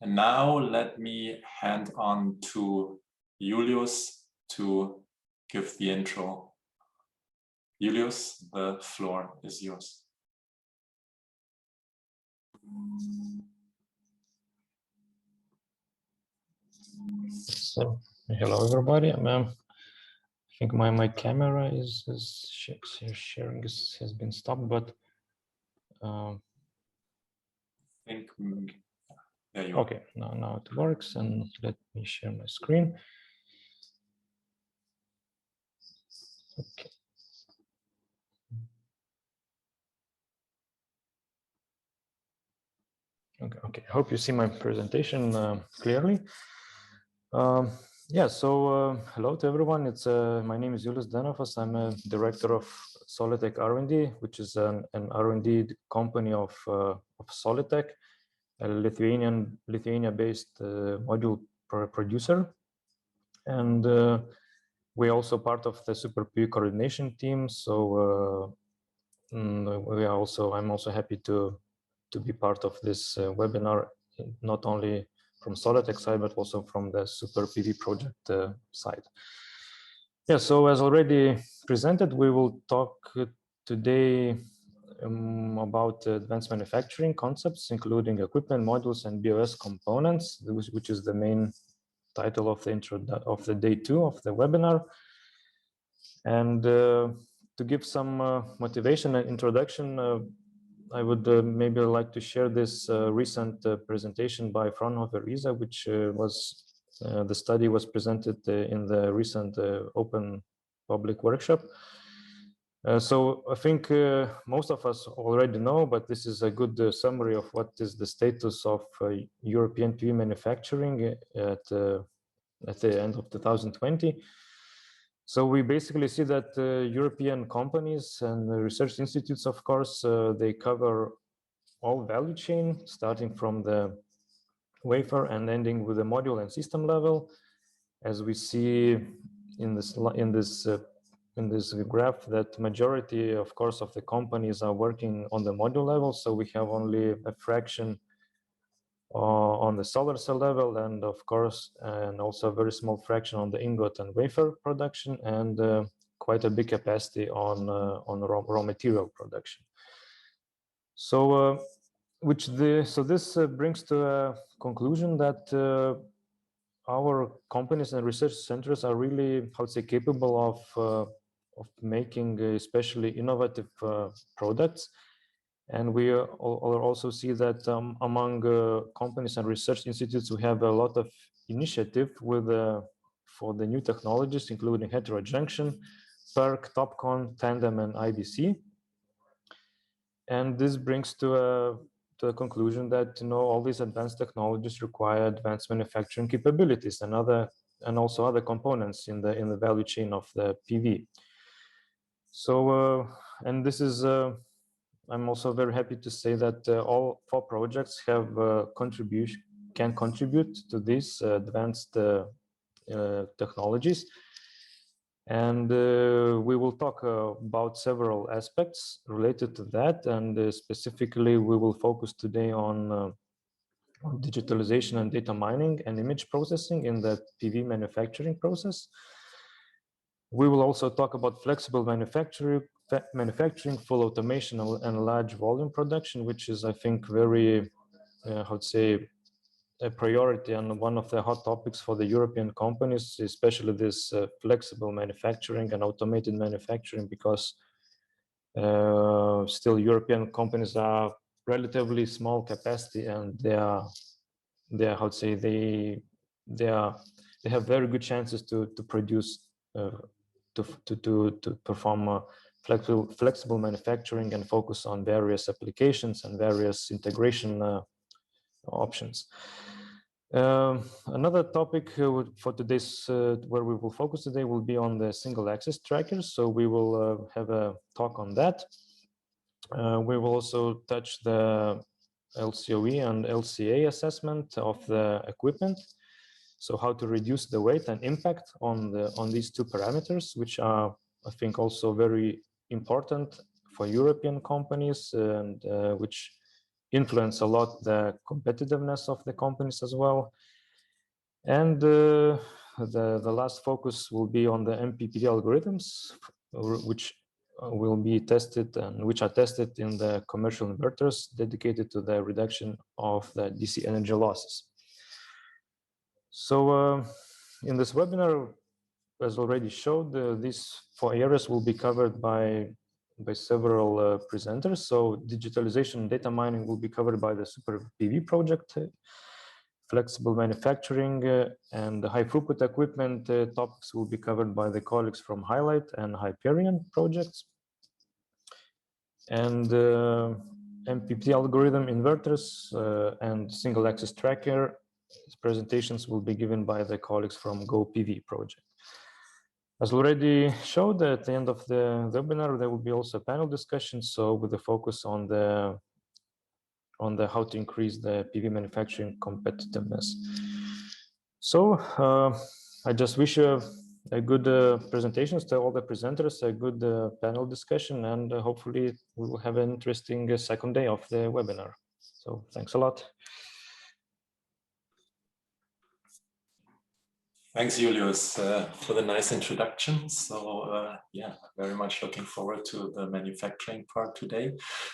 And now let me hand on to Julius to give the intro. Julius, the floor is yours. So, hello everybody. I think my camera is sharing has been stopped, but there you okay, now it works, and let me share my screen. Okay. Okay. I hope you see my presentation clearly. Yeah, so hello to everyone. My name is Julius Denafas. I'm a director of Solitek R&D, which is an R&D company of Solitek, a Lithuania-based module producer. And we're also part of the Super PV coordination team. So I'm also happy to be part of this webinar, not only from Solitek side, but also from the Super PV project side. Yeah, so as already presented, we will talk today about advanced manufacturing concepts, including equipment, modules, and BOS components, which is the main title of the day 2 of the webinar. And to give some motivation and introduction, I would maybe like to share this recent presentation by Fraunhofer ISA, which the study was presented in the recent open public workshop. So I think most of us already know, but this is a good summary of what is the status of European PV manufacturing at the end of 2020. So we basically see that European companies and research institutes, of course, they cover all value chain, starting from the wafer and ending with the module and system level. As we see in this graph, that majority, of course, of the companies are working on the module level. So we have only a fraction on the solar cell level, and of course, and also a very small fraction on the ingot and wafer production, and quite a big capacity on raw material production. So, this brings to a conclusion that our companies and research centers are really, how to say, capable of making especially innovative products. And we also see that among companies and research institutes, we have a lot of initiative for the new technologies, including heterojunction, PERC, TOPCon, Tandem, and IBC. And this brings to a conclusion that all these advanced technologies require advanced manufacturing capabilities and also other components in the value chain of the PV. So, and this is. I'm also very happy to say that all 4 projects can contribute to these advanced technologies. And we will talk about several aspects related to that. And specifically, we will focus today on digitalization and data mining and image processing in the PV manufacturing process. We will also talk about flexible manufacturing, full automation, and large volume production, which is, I think, very, how to say, a priority and one of the hot topics for the European companies, especially this flexible manufacturing and automated manufacturing, because still European companies are relatively small capacity, and they are how to say, they have very good chances to produce to perform flexible manufacturing and focus on various applications and various integration options. Another topic for today's where we will focus today will be on the single axis trackers. So we will have a talk on that. We will also touch the LCOE and LCA assessment of the equipment. So how to reduce the weight and impact on these 2 parameters, which are, I think, also very important for European companies, and which influence a lot the competitiveness of the companies as well. And the last focus will be on the MPPT algorithms, which will be tested and which are tested in the commercial inverters dedicated to the reduction of the DC energy losses. So in this webinar, as already showed, these 4 areas will be covered by several presenters. So digitalization and data mining will be covered by the Super PV project, flexible manufacturing and the high throughput equipment topics will be covered by the colleagues from HighLite and HIPERION projects. And MPPT algorithm inverters and single axis tracker presentations will be given by the colleagues from GoPV project. As already showed, at the end of the webinar, there will be also a panel discussion. So with the focus on the how to increase the PV manufacturing competitiveness. So I just wish you a good presentations to all the presenters, a good panel discussion, and hopefully we will have an interesting second day of the webinar. So thanks a lot. Thanks, Julius, for the nice introduction. So yeah, very much looking forward to the manufacturing part today.